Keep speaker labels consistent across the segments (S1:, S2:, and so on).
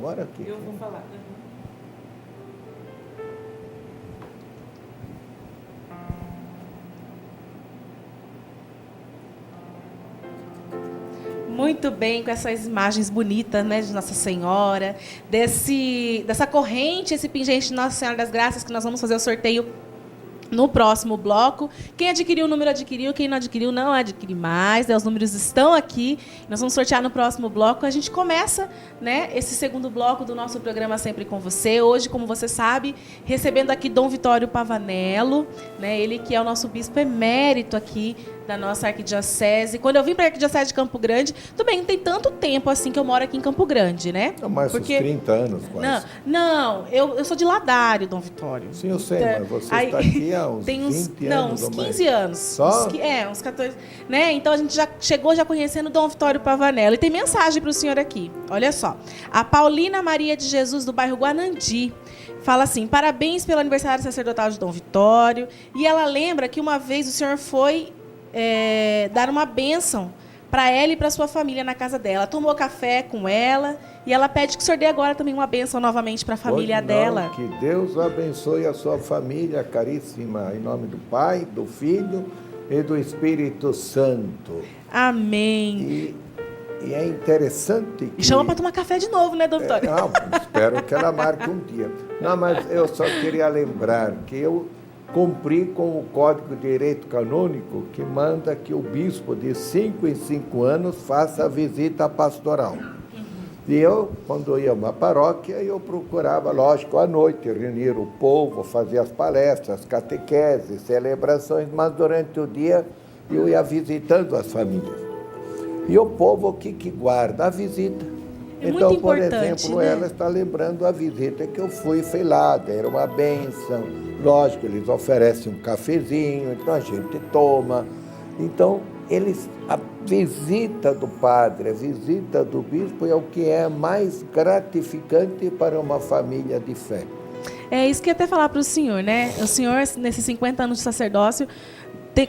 S1: Bora aqui.
S2: Eu vou falar. Muito bem, com essas imagens bonitas, né, de Nossa Senhora, dessa corrente, esse pingente de Nossa Senhora das Graças, que nós vamos fazer o sorteio no próximo bloco. Quem adquiriu o número adquiriu, quem não adquiriu não adquire mais, né? Os números estão aqui. Nós vamos sortear no próximo bloco. A gente começa, né, esse segundo bloco do nosso programa Sempre com Você. Hoje, como você sabe, recebendo aqui Dom Vitório Pavanello, né, ele que é o nosso bispo emérito aqui da nossa arquidiocese. Quando eu vim para a arquidiocese de Campo Grande, tudo bem, não tem tanto tempo assim que eu moro aqui em Campo Grande, né?
S1: Não, mais uns 30 anos quase.
S2: Não, eu sou de Ladário, Dom Vitório.
S1: Sim, eu sei, mas você está aqui há uns 20 anos.
S2: Não, uns 15 anos.
S1: Só?
S2: Uns 14. Né? Então a gente já chegou conhecendo Dom Vitório Pavanello. E tem mensagem para o senhor aqui. Olha só. A Paulina Maria de Jesus, do bairro Guanandi, fala assim: parabéns pelo aniversário sacerdotal de Dom Vitório. E ela lembra que uma vez o senhor foi dar uma bênção para ela e para sua família na casa dela. Tomou café com ela e ela pede que o senhor dê agora também uma bênção novamente para a família dela.
S1: Que Deus abençoe a sua família caríssima, em nome do Pai, do Filho e do Espírito Santo.
S2: Amém.
S1: E é interessante que...
S2: E chama para tomar café de novo, né, Dom Vitório?
S1: Não, espero que ela marque um dia. Não, mas eu só queria lembrar que eu cumpri com o Código de Direito Canônico, que manda que o bispo de 5 em 5 anos faça a visita pastoral. E eu, quando ia a uma paróquia, eu procurava, lógico, à noite, reunir o povo, fazer as palestras, catequeses, celebrações, mas durante o dia eu ia visitando as famílias. E o povo, o que guarda? A visita. Então, por exemplo, né? Ela está lembrando a visita que eu fui, foi lá, deram uma bênção. Lógico, eles oferecem um cafezinho, então a gente toma. Então, a visita do padre, a visita do bispo é o que é mais gratificante para uma família de fé.
S2: É isso que eu ia até falar para o senhor, né? O senhor, nesses 50 anos de sacerdócio,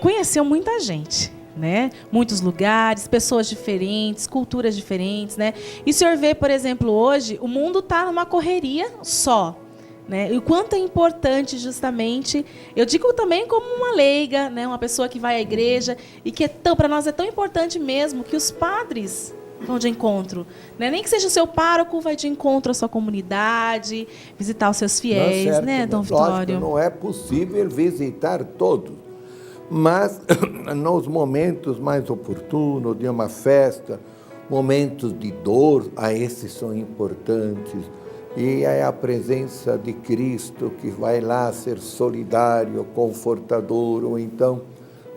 S2: conheceu muita gente, né? Muitos lugares, pessoas diferentes, culturas diferentes, né? E o senhor vê, por exemplo, hoje, o mundo está numa correria só, né? E o quanto é importante, justamente, eu digo também como uma leiga, né? Uma pessoa que vai à igreja, e que para nós é tão importante mesmo que os padres vão de encontro, né? Nem que seja o seu pároco, vai de encontro à sua comunidade, visitar os seus fiéis,
S1: certo,
S2: né, Dom Vitório?
S1: Lógico, não é possível visitar todos, mas nos momentos mais oportunos, de uma festa, momentos de dor, esses são importantes. E é a presença de Cristo que vai lá ser solidário, confortador, ou então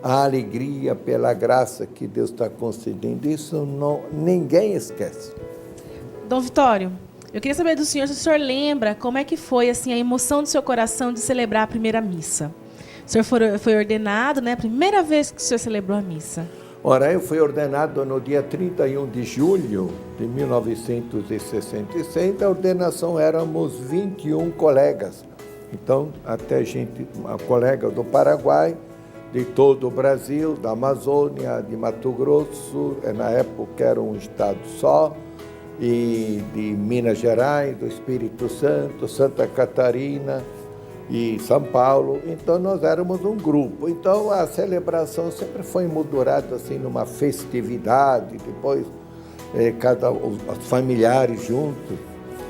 S1: a alegria pela graça que Deus está concedendo. Isso ninguém esquece.
S2: Dom Vitório, eu queria saber do senhor, se o senhor lembra como é que foi assim, a emoção do seu coração de celebrar a primeira missa. O senhor foi ordenado, né? Primeira vez que o senhor celebrou a missa.
S1: Ora, eu fui ordenado no dia 31 de julho de 1966. A ordenação éramos 21 colegas. Então, até uma colega do Paraguai, de todo o Brasil, da Amazônia, de Mato Grosso, na época era um estado só, e de Minas Gerais, do Espírito Santo, Santa Catarina e São Paulo. Então nós éramos um grupo. Então a celebração sempre foi moldurada assim numa festividade, depois os familiares juntos.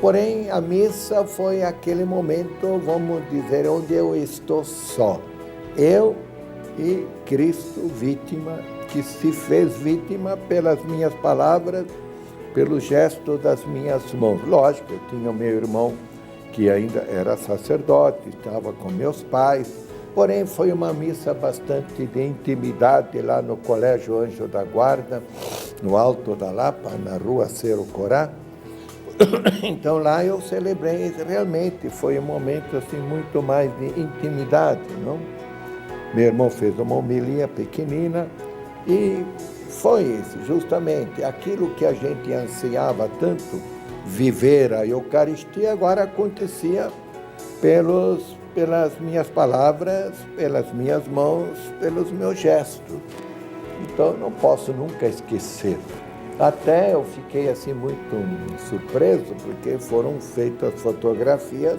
S1: Porém a missa foi aquele momento, vamos dizer, onde eu estou só. Eu e Cristo vítima, que se fez vítima pelas minhas palavras, pelo gesto das minhas mãos. Lógico, eu tinha o meu irmão que ainda era sacerdote, estava com meus pais, porém foi uma missa bastante de intimidade lá no Colégio Anjo da Guarda, no Alto da Lapa, na rua Cerro Corá. Então lá eu celebrei, realmente foi um momento assim muito mais de intimidade, não? Meu irmão fez uma homilia pequenina e foi isso, justamente aquilo que a gente ansiava tanto, viver a Eucaristia, agora acontecia pelas minhas palavras, pelas minhas mãos, pelos meus gestos. Então, não posso nunca esquecer. Até eu fiquei assim muito surpreso, porque foram feitas fotografias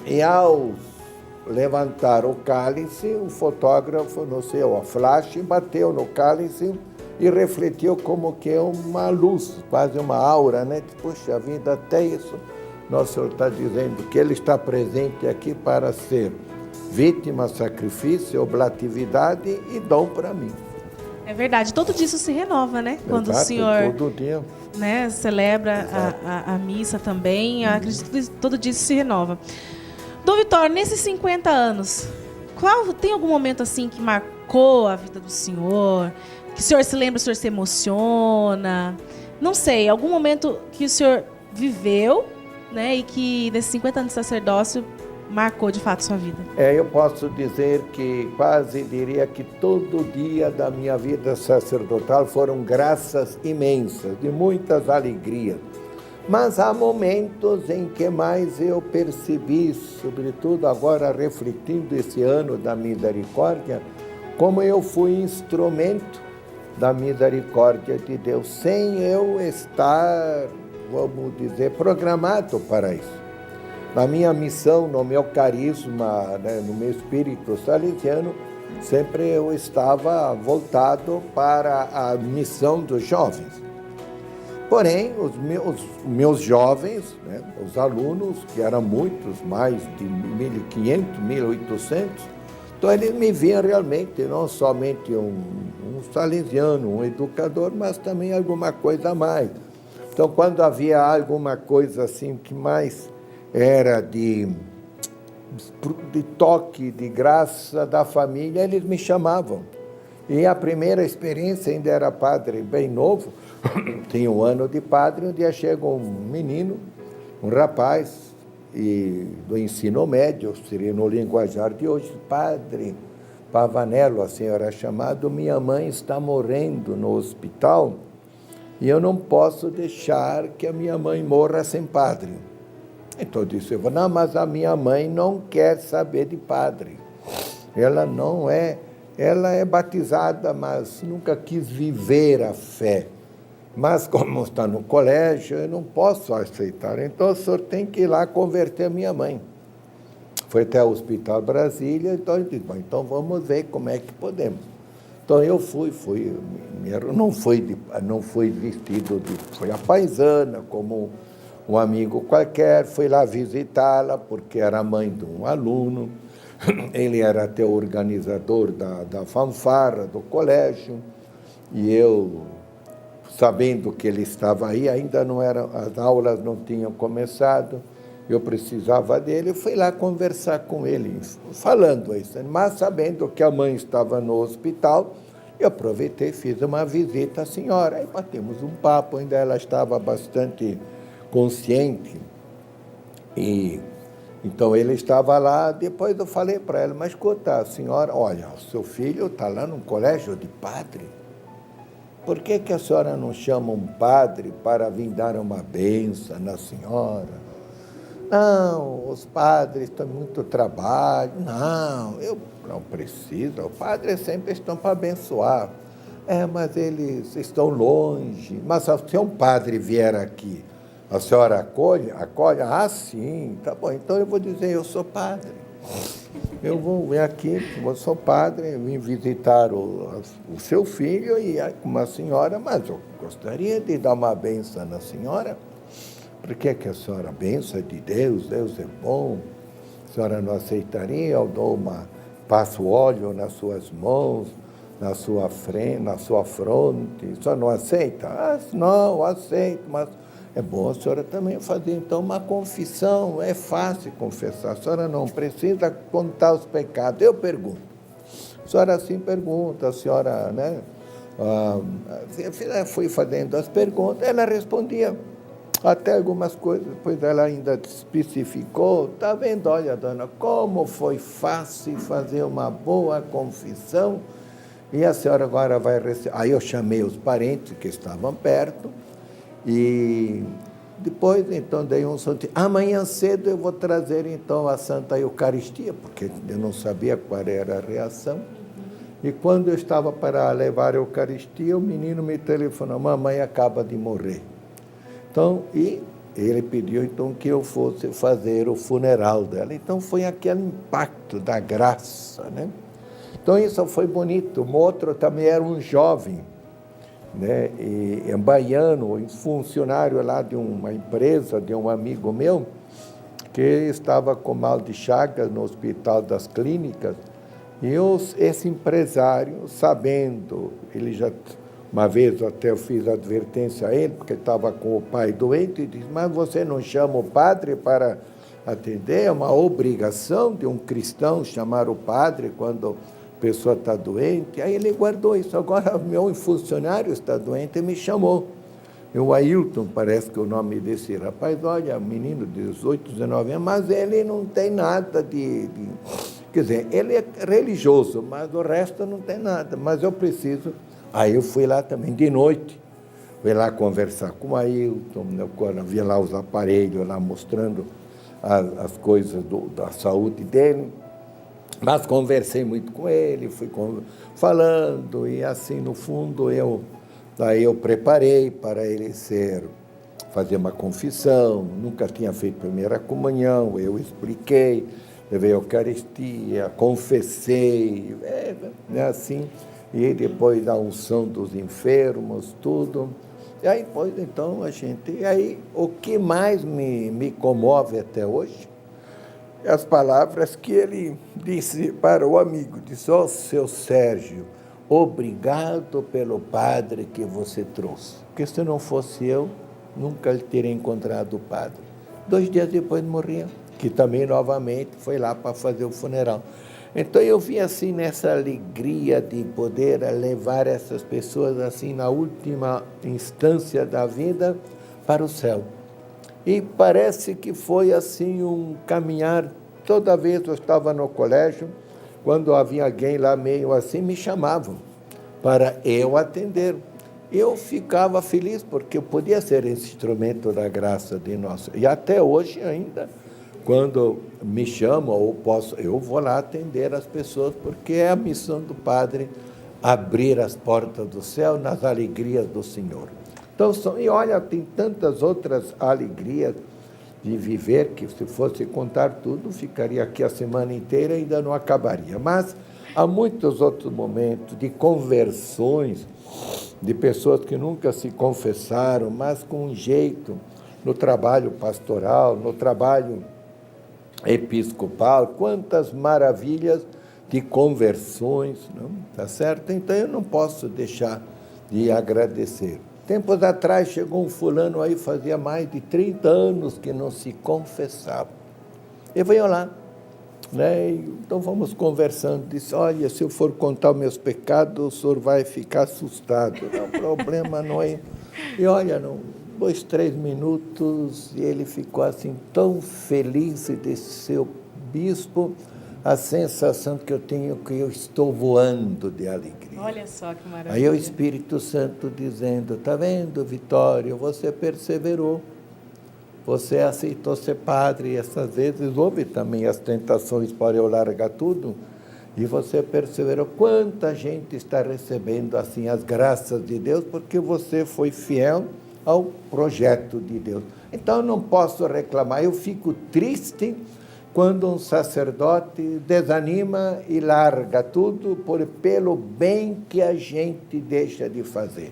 S1: e ao levantar o cálice, o fotógrafo, não sei, o flash, bateu no cálice e refletiu como que uma luz, quase uma aura, né? Puxa vida, até isso Nosso Senhor está dizendo que Ele está presente aqui para ser vítima, sacrifício, oblatividade e dom para mim.
S2: É verdade, todo dia isso se renova, né? Quando
S1: Exato,
S2: o Senhor
S1: todo dia.
S2: Né, celebra a missa também, eu acredito que todo dia isso se renova. Dom Vitório, nesses 50 anos, tem algum momento assim que marcou a vida do senhor? Que o senhor se lembra, o senhor se emociona? Não sei, algum momento que o senhor viveu, né, e que nesses 50 anos de sacerdócio marcou de fato sua vida?
S1: Eu posso dizer que quase diria que todo dia da minha vida sacerdotal foram graças imensas, de muitas alegrias. Mas há momentos em que mais eu percebi, sobretudo agora refletindo esse ano da misericórdia, como eu fui instrumento da misericórdia de Deus, sem eu estar, vamos dizer, programado para isso. Na minha missão, no meu carisma, né, no meu espírito salesiano, sempre eu estava voltado para a missão dos jovens. Porém, os meus jovens, né, os alunos, que eram muitos, mais de 1.500, 1.800, então eles me viam realmente não somente um salesiano, um educador, mas também alguma coisa a mais. Então, quando havia alguma coisa assim que mais era de toque, de graça da família, eles me chamavam. E a primeira experiência, ainda era padre bem novo, tinha 1 ano de padre, um dia chega um menino, um rapaz, do ensino médio, seria no linguajar de hoje, padre Pavanello, a senhora é chamado, minha mãe está morrendo no hospital e eu não posso deixar que a minha mãe morra sem padre. Então eu disse, não, mas a minha mãe não quer saber de padre. Ela é batizada, mas nunca quis viver a fé. Mas como está no colégio, eu não posso aceitar. Então o senhor tem que ir lá converter a minha mãe. Foi até o Hospital Brasília, então eu disse, bom, então vamos ver como é que podemos. Então eu não fui vestido foi a paisana, como um amigo qualquer, fui lá visitá-la, porque era mãe de um aluno, ele era até o organizador da fanfarra do colégio, e eu, sabendo que ele estava aí, ainda não era, as aulas não tinham começado, eu precisava dele, eu fui lá conversar com ele, falando isso, mas sabendo que a mãe estava no hospital, eu aproveitei e fiz uma visita à senhora, aí batemos um papo, ainda ela estava bastante consciente, e então ele estava lá, depois eu falei para ela, mas escuta, a senhora, olha, o seu filho está lá num colégio de padre, por que a senhora não chama um padre para vir dar uma bênção na senhora? Não, os padres têm muito trabalho, não, eu não preciso, os padres sempre estão para abençoar, mas eles estão longe, mas se um padre vier aqui, a senhora acolhe? Ah, sim, tá bom, então eu vou dizer, eu sou padre. Eu vou vir aqui, eu sou padre, vim visitar o seu filho e com uma senhora, mas eu gostaria de dar uma bênção na senhora. Por que a senhora bença de Deus? Deus é bom. A senhora não aceitaria? Eu passo óleo nas suas mãos, na sua frente, na sua fronte. A senhora não aceita? Não, aceito, mas é bom a senhora também fazer, então, uma confissão. É fácil confessar. A senhora não precisa contar os pecados. Eu pergunto. A senhora assim pergunta, a senhora, né? Fui fazendo as perguntas, ela respondia até algumas coisas, depois ela ainda especificou, está vendo, olha, dona, como foi fácil fazer uma boa confissão, e a senhora agora vai receber. Aí eu chamei os parentes que estavam perto, e depois, então, dei um sorteio. Amanhã cedo eu vou trazer, então, a Santa Eucaristia, porque eu não sabia qual era a reação. E quando eu estava para levar a Eucaristia, o menino me telefonou, mamãe acaba de morrer. Então, e ele pediu então que eu fosse fazer o funeral dela. Então foi aquele impacto da graça, né? Então isso foi bonito. Um outro também era um jovem, né? E baiano, um funcionário lá de uma empresa, de um amigo meu, que estava com mal de Chagas no Hospital das Clínicas. E esse empresário, sabendo, ele já, uma vez até eu fiz advertência a ele, porque ele estava com o pai doente, e disse, mas você não chama o padre para atender? É uma obrigação de um cristão chamar o padre quando a pessoa está doente. Aí ele guardou isso. Agora, meu funcionário está doente e me chamou. O Ailton, parece que é o nome desse rapaz, olha, menino de 18, 19 anos, mas ele não tem nada Quer dizer, ele é religioso, mas o resto não tem nada. Mas eu preciso... Aí eu fui lá também, de noite, fui lá conversar com o Ailton, havia lá os aparelhos, lá mostrando as coisas da saúde dele. Mas conversei muito com ele, fui falando, e assim, no fundo, daí eu preparei para ele fazer uma confissão, nunca tinha feito primeira comunhão, eu expliquei, levei a Eucaristia, confessei, assim, e depois da unção dos enfermos, tudo. E aí, pois, então, e aí, o que mais me comove até hoje, é as palavras que ele disse para o amigo, disse, ó, seu Sérgio, obrigado pelo padre que você trouxe, porque se não fosse eu, nunca teria encontrado o padre. 2 dias depois morria, que também novamente foi lá para fazer o funeral. Então eu vi assim nessa alegria de poder levar essas pessoas assim na última instância da vida para o céu. E parece que foi assim um caminhar. Toda vez eu estava no colégio, quando havia alguém lá meio assim, me chamavam para eu atender. Eu ficava feliz porque eu podia ser esse instrumento da graça de nós. E até hoje ainda, quando me chamam, eu vou lá atender as pessoas, porque é a missão do Padre abrir as portas do céu nas alegrias do Senhor. Então, e olha, tem tantas outras alegrias de viver, que se fosse contar tudo, ficaria aqui a semana inteira e ainda não acabaria. Mas há muitos outros momentos de conversões, de pessoas que nunca se confessaram, mas com um jeito, no trabalho pastoral, no trabalho episcopal, quantas maravilhas de conversões, não? Tá certo? Então eu não posso deixar de agradecer. Tempos atrás chegou um fulano aí, fazia mais de 30 anos que não se confessava. E veio lá, né? Então vamos conversando, disse, olha, se eu for contar os meus pecados, o senhor vai ficar assustado. Não, o problema não é... E olha, 2, 3 minutos, e ele ficou assim tão feliz, e disse, seu bispo, a sensação que eu tenho é que eu estou voando de alegria.
S2: Olha só que maravilha.
S1: Aí o Espírito Santo dizendo, está vendo, Vitório, você perseverou, você aceitou ser padre, e essas vezes houve também as tentações para eu largar tudo, e você perseverou. Quanta gente está recebendo assim as graças de Deus, porque você foi fiel ao projeto de Deus. Então, eu não posso reclamar, eu fico triste quando um sacerdote desanima e larga tudo pelo bem que a gente deixa de fazer.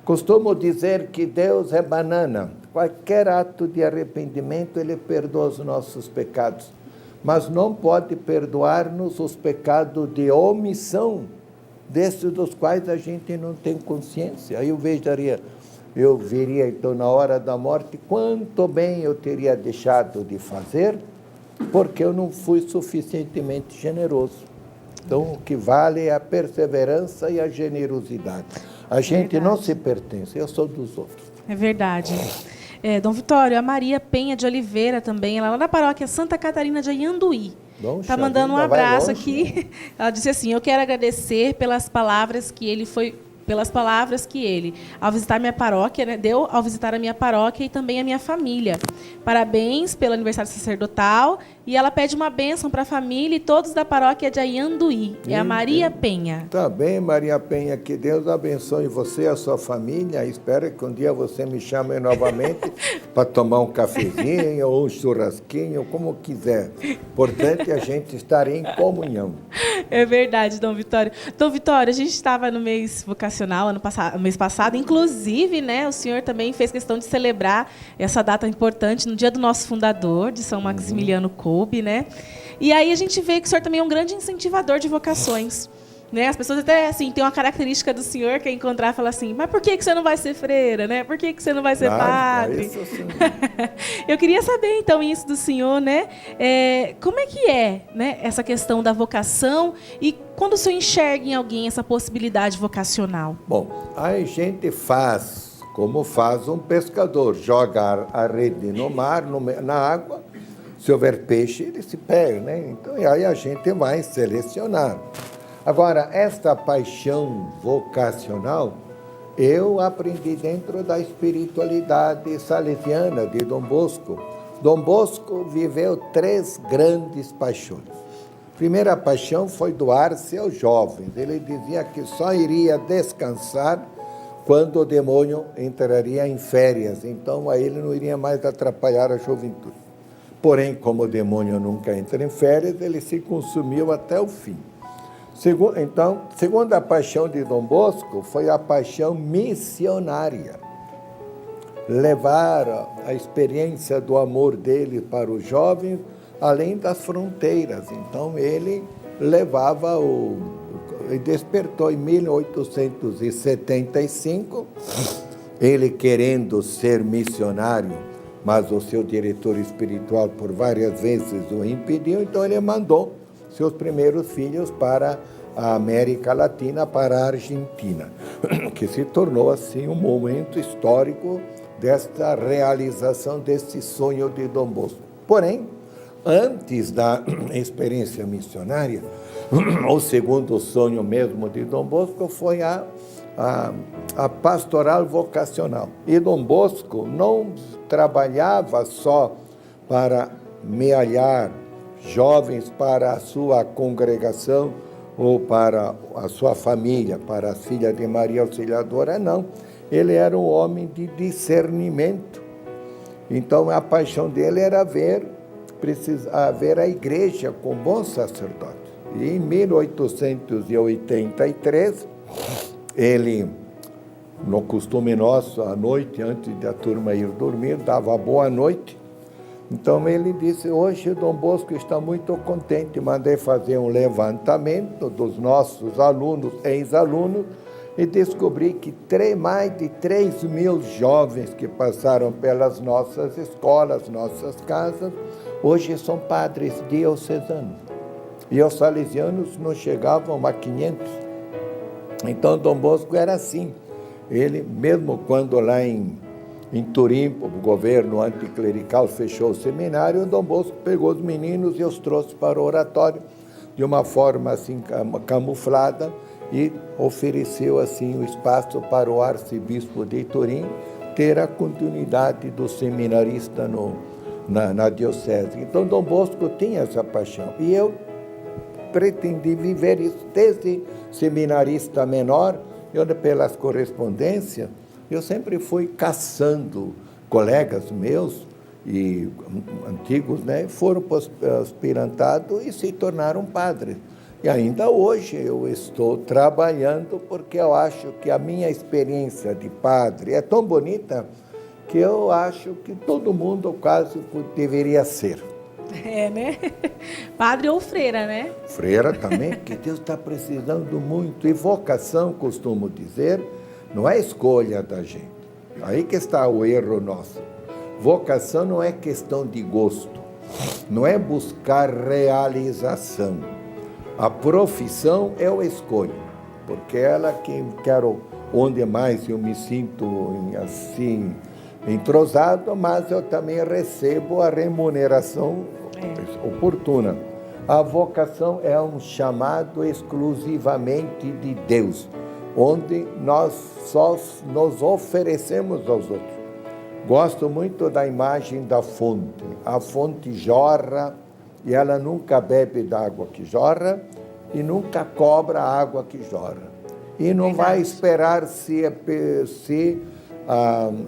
S1: Costumo dizer que Deus é banana. Qualquer ato de arrependimento, Ele perdoa os nossos pecados, mas não pode perdoar-nos os pecados de omissão, desses dos quais a gente não tem consciência. Aí eu veria, então, na hora da morte, quanto bem eu teria deixado de fazer, porque eu não fui suficientemente generoso. Então, o que vale é a perseverança e a generosidade. A gente não se pertence, eu sou dos outros.
S2: É verdade. Dom Vitório, a Maria Penha de Oliveira também, ela é lá da paróquia Santa Catarina de Anhanduí. Está mandando um abraço aqui. Ela disse assim, eu quero agradecer pelas palavras que ele foi pelas palavras que ele, ao visitar minha paróquia, né, deu ao visitar a minha paróquia e também a minha família. Parabéns pelo aniversário sacerdotal. E ela pede uma bênção para a família e todos da paróquia de Ayanduí. É a Maria Penha.
S1: Tá bem, Maria Penha, que Deus abençoe você e a sua família. Espero que um dia você me chame novamente para tomar um cafezinho ou um churrasquinho, como quiser. Importante a gente estar em comunhão.
S2: É verdade, Dom Vitório. Dom Vitório, a gente estava no mês vocacional, mês passado, inclusive, né, o senhor também fez questão de celebrar essa data importante no dia do nosso fundador, de São Maximiliano Kolbe, né? E aí a gente vê que o senhor também é um grande incentivador de vocações. Né? As pessoas até assim, tem uma característica do senhor que é encontrar e falar assim, mas por que você não vai ser freira, né? Por que você não vai ser padre?
S1: Isso sim.
S2: Eu queria saber, então, isso do senhor, né? Como é que é, né, essa questão da vocação e quando o senhor enxerga em alguém essa possibilidade vocacional?
S1: Bom, a gente faz como faz um pescador, joga a rede no mar, na água, se houver peixe, ele se pega, né? Então, e aí a gente vai selecionar. Agora, esta paixão vocacional, eu aprendi dentro da espiritualidade salesiana de Dom Bosco. Dom Bosco viveu 3 grandes paixões. A primeira paixão foi doar-se aos jovens. Ele dizia que só iria descansar quando o demônio entraria em férias. Então, aí ele não iria mais atrapalhar a juventude. Porém, como o demônio nunca entra em férias, ele se consumiu até o fim. Então, segunda paixão de Dom Bosco foi a paixão missionária. Levar a experiência do amor dele para os jovens além das fronteiras. Então, ele levava ele despertou em 1875, ele querendo ser missionário, mas o seu diretor espiritual por várias vezes o impediu, então ele mandou seus primeiros filhos para a América Latina, para a Argentina, que se tornou assim um momento histórico desta realização desse sonho de Dom Bosco. Porém, antes da experiência missionária, o segundo sonho mesmo de Dom Bosco foi a pastoral vocacional. E Dom Bosco não trabalhava só para mealhar jovens para a sua congregação ou para a sua família, para as filhas de Maria Auxiliadora, não. Ele era um homem de discernimento. Então, a paixão dele era ver a igreja com bons sacerdotes. E em 1883, ele, no costume nosso, à noite, antes da turma ir dormir, dava boa noite. Então ele disse, hoje Dom Bosco está muito contente, mandei fazer um levantamento dos nossos alunos, ex-alunos, e descobri que mais de 3.000 jovens que passaram pelas nossas escolas, nossas casas, hoje são padres diocesanos. E os salesianos não chegavam a 500. Então Dom Bosco era assim. Ele, mesmo quando lá em Turim, o governo anticlerical fechou o seminário, Dom Bosco pegou os meninos e os trouxe para o oratório de uma forma assim camuflada e ofereceu assim o espaço para o arcebispo de Turim ter a continuidade do seminarista na diocese. Então Dom Bosco tinha essa paixão e eu pretendi viver isso desde seminarista menor, pelas correspondências. Eu sempre fui caçando colegas meus e antigos, né, foram aspirantados e se tornaram padres. E ainda hoje eu estou trabalhando porque eu acho que a minha experiência de padre é tão bonita que eu acho que todo mundo quase deveria ser.
S2: É, né? Padre ou freira, né?
S1: Freira também, porque Deus está precisando muito. E vocação, costumo dizer, não é escolha da gente. Aí que está o erro nosso. Vocação não é questão de gosto, não é buscar realização. A profissão é a escolha, porque ela que quero, onde mais eu me sinto assim entrosado, mas eu também recebo a remuneração oportuna. A vocação é um chamado exclusivamente de Deus. onde nós só nos oferecemos aos outros. Gosto muito da imagem da fonte. A fonte jorra e ela nunca bebe da água que jorra e nunca cobra a água que jorra. E não vai esperar se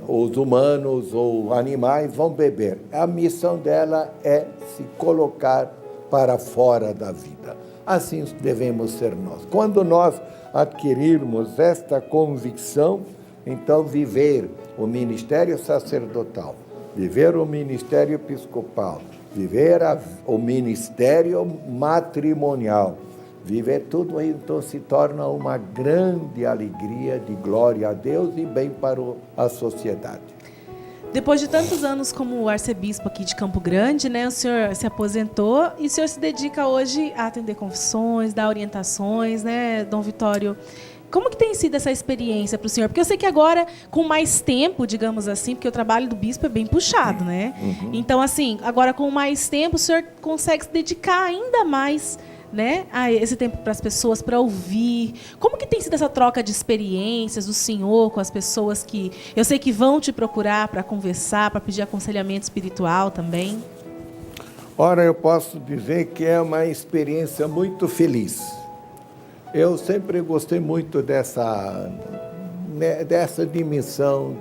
S1: os humanos ou animais vão beber. A missão dela é se colocar para fora da vida. Assim devemos ser nós. Quando nós adquirirmos esta convicção, então viver o ministério sacerdotal, viver o ministério episcopal, viver o ministério matrimonial, viver tudo aí, então se torna uma grande alegria de glória a Deus e bem para a sociedade.
S2: Depois de tantos anos como arcebispo aqui de Campo Grande, né, o senhor se aposentou e o senhor se dedica hoje a atender confissões, dar orientações, né, Dom Vitório? Como que tem sido essa experiência para o senhor? Porque eu sei que agora, com mais tempo, digamos assim, porque o trabalho do bispo é bem puxado, né? Uhum. Então, assim, agora com mais tempo, o senhor consegue se dedicar ainda mais, né, a esse tempo para as pessoas, para ouvir. Como que tem sido essa troca de experiências do senhor com as pessoas que eu sei que vão te procurar para conversar, para pedir aconselhamento espiritual também?
S1: Ora, eu posso dizer que é uma experiência muito feliz. Eu sempre gostei muito dessa dimensão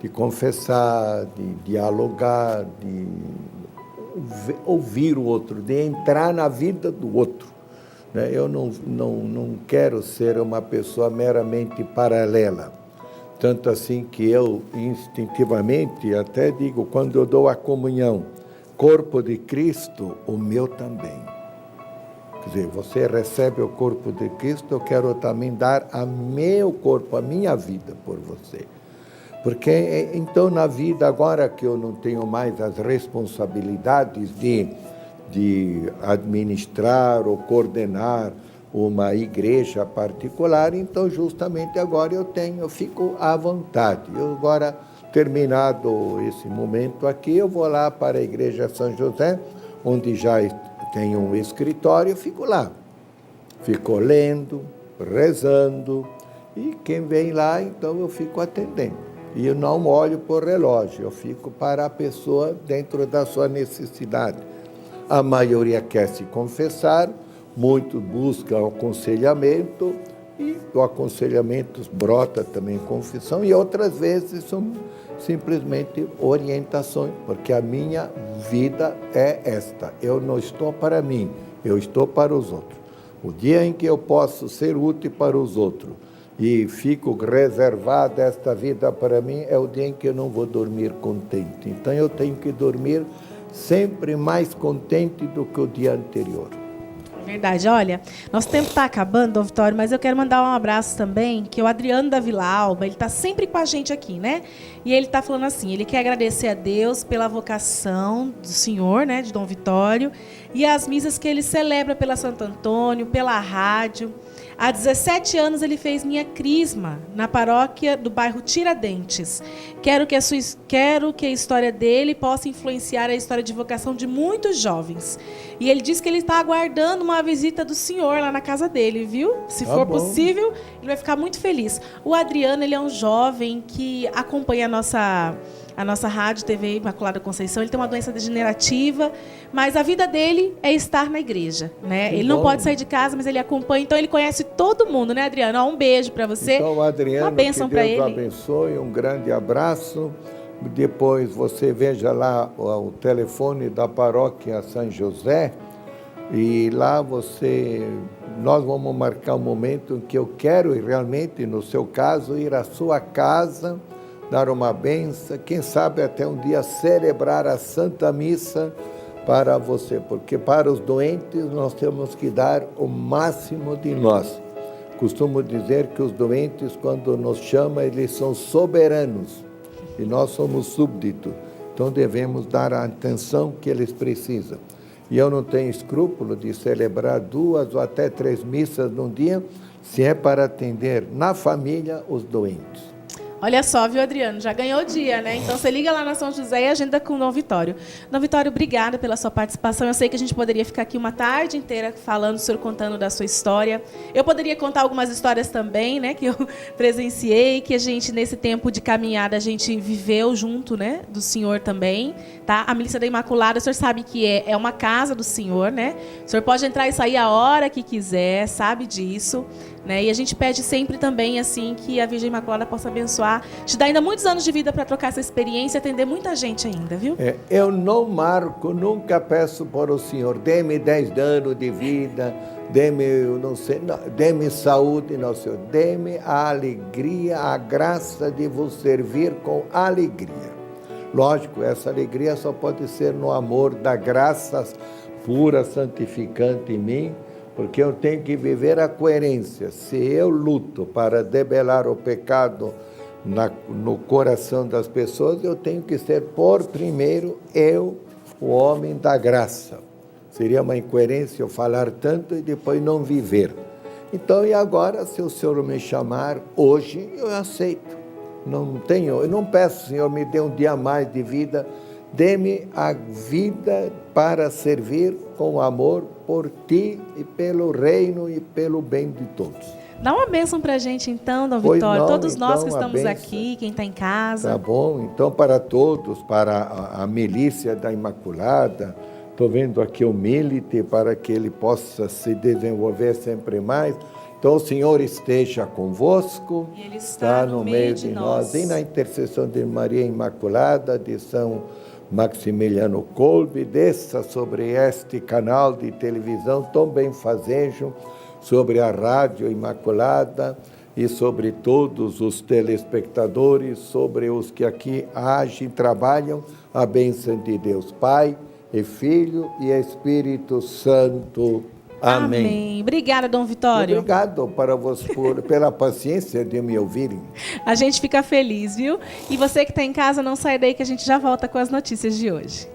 S1: de confessar, de dialogar, de ouvir o outro, de entrar na vida do outro. Eu não quero ser uma pessoa meramente paralela. Tanto assim que eu, instintivamente, até digo, quando eu dou a comunhão, corpo de Cristo, o meu também. Quer dizer, você recebe o corpo de Cristo, eu quero também dar a meu corpo, a minha vida por você. Porque, então, na vida, agora que eu não tenho mais as responsabilidades de administrar ou coordenar uma igreja particular, então, justamente agora eu fico à vontade. Eu agora, terminado esse momento aqui, eu vou lá para a Igreja São José, onde já tenho um escritório, eu fico lá. Fico lendo, rezando, e quem vem lá, então, eu fico atendendo. E eu não olho por relógio, eu fico para a pessoa dentro da sua necessidade. A maioria quer se confessar, muitos buscam aconselhamento, e do aconselhamento brota também confissão, e outras vezes são simplesmente orientações, porque a minha vida é esta. Eu não estou para mim, eu estou para os outros. O dia em que eu posso ser útil para os outros e fico reservado esta vida para mim, é o dia em que eu não vou dormir contente. Então eu tenho que dormir sempre mais contente do que o dia anterior.
S2: Verdade. Olha, nosso tempo está acabando, Dom Vitório, mas eu quero mandar um abraço também, que é o Adriano da Vila Alba, ele está sempre com a gente aqui, né? E ele está falando assim, ele quer agradecer a Deus pela vocação do senhor, né, de Dom Vitório, e as missas que ele celebra pela Santo Antônio, pela rádio. Há 17 anos ele fez minha crisma na paróquia do bairro Tiradentes. Quero que a história dele possa influenciar a história de vocação de muitos jovens. E ele disse que ele está aguardando uma visita do senhor lá na casa dele, viu? Se for possível, ele vai ficar muito feliz. O Adriano, ele é um jovem que acompanha a nossa rádio, TV Imaculada Conceição. Ele tem uma doença degenerativa, mas a vida dele é estar na igreja, né? Ele não pode sair de casa, mas ele acompanha, então ele conhece todo mundo, né, Adriano? Um beijo para você.
S1: Então, Adriano,
S2: uma bênção para ele.
S1: Deus abençoe, um grande abraço. Depois você veja lá o telefone da paróquia São José, e lá nós vamos marcar um momento em que eu quero realmente, no seu caso, ir à sua casa, dar uma benção, quem sabe até um dia celebrar a Santa Missa para você, porque para os doentes nós temos que dar o máximo de nós. Costumo dizer que os doentes, quando nos chamam, eles são soberanos e nós somos súbditos, então devemos dar a atenção que eles precisam. E eu não tenho escrúpulo de celebrar 2 ou até 3 missas num dia, se é para atender na família os doentes.
S2: Olha só, viu, Adriano? Já ganhou o dia, né? Então, você liga lá na São José e agenda com o Dom Vitório. Dom Vitório, obrigada pela sua participação. Eu sei que a gente poderia ficar aqui uma tarde inteira falando, o senhor contando da sua história. Eu poderia contar algumas histórias também, né? Que eu presenciei, que a gente, nesse tempo de caminhada, a gente viveu junto, né? Do senhor também, tá? A Milícia da Imaculada, o senhor sabe que é uma casa do senhor, né? O senhor pode entrar e sair a hora que quiser, sabe disso. Né? E a gente pede sempre também assim que a Virgem Imaculada possa abençoar, te dar ainda muitos anos de vida para trocar essa experiência e atender muita gente ainda, viu?
S1: Eu não marco, nunca peço para o Senhor, dê-me 10 anos de vida, dê-me saúde, não, Senhor, dê-me a alegria, a graça de vos servir com alegria. Lógico, essa alegria só pode ser no amor da graça pura, santificante em mim, porque eu tenho que viver a coerência. Se eu luto para debelar o pecado no coração das pessoas, eu tenho que ser, por primeiro, eu, o homem da graça. Seria uma incoerência eu falar tanto e depois não viver. Então, e agora, se o Senhor me chamar hoje, eu aceito. Eu não peço, Senhor, me dê um dia a mais de vida. Dê-me a vida para servir com amor por ti e pelo reino e pelo bem de todos.
S2: Dá uma bênção para a gente então, Dom
S1: Pois
S2: Vitório,
S1: não,
S2: todos
S1: então,
S2: nós que estamos
S1: bênção.
S2: aqui, quem está em casa.
S1: Tá bom, então para todos, para a Milícia da Imaculada, estou vendo aqui o Milite, para que ele possa se desenvolver sempre mais. Então o Senhor esteja convosco,
S2: e Ele está
S1: no meio de nós. E na intercessão de Maria Imaculada, de São Maximiliano Kolbe, desça sobre este canal de televisão tão benfazejo, sobre a Rádio Imaculada e sobre todos os telespectadores, sobre os que aqui agem, trabalham, a bênção de Deus Pai e Filho e Espírito Santo. Amém.
S2: Amém. Obrigada, Dom Vitório.
S1: Obrigado pela paciência de me ouvirem.
S2: A gente fica feliz, viu? E você que está em casa, não sai daí que a gente já volta com as notícias de hoje.